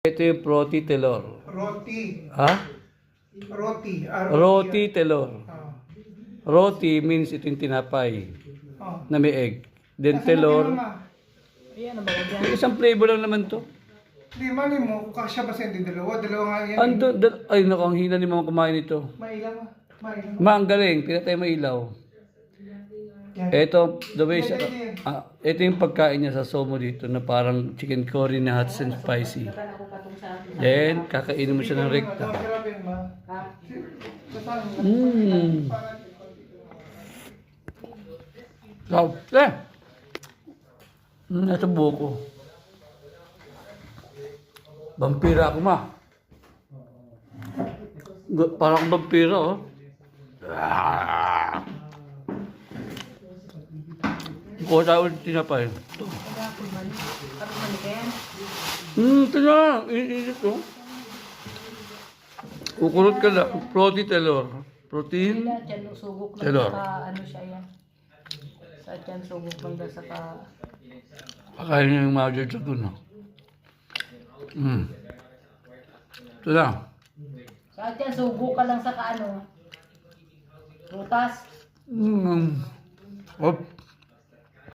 Ito yung roti telor. Roti. Ha? Roti. Roti telor. Oh. Roti means ito yung tinapay Oh. na may egg. Then Nasaan telor, natin, Mama? Ayan, ang bago dyan. yung isang flavor lang naman to. Hindi, mali mo. Kasya ba sa hindi dalawa? Dalawa nga yan. Ando, ay naku, ang hina ni mga kumain ito. Mailaw ma. Mailaw. Ma, ang galing, pinatay mailaw. Yan. Ito, the way siya, ito yung pagkain niya sa Somo dito na parang chicken curry na hot and spicy. Ako katong sa akin. Then, kakainin mo siya ng rekta. Masarap yan, ma. Ha? Sasama. Mmm. Wow. Ito buko. Vampira ako, ma. Parang vampira, oh. Kuha tayo ulit tinapay. Ito. Kapag mali ka yan. Ito na. Iinit, oh. Kukulot ka lang. Protein telor. Protein. Wala, dyan sugok lang Telor. sa ano siya yan. Sa dyan sugok lang daw sa ka... Pakain niya yung mother sa no? Ito lang. Sa dyan sugok ka lang sa ka ano. Rutas. Op.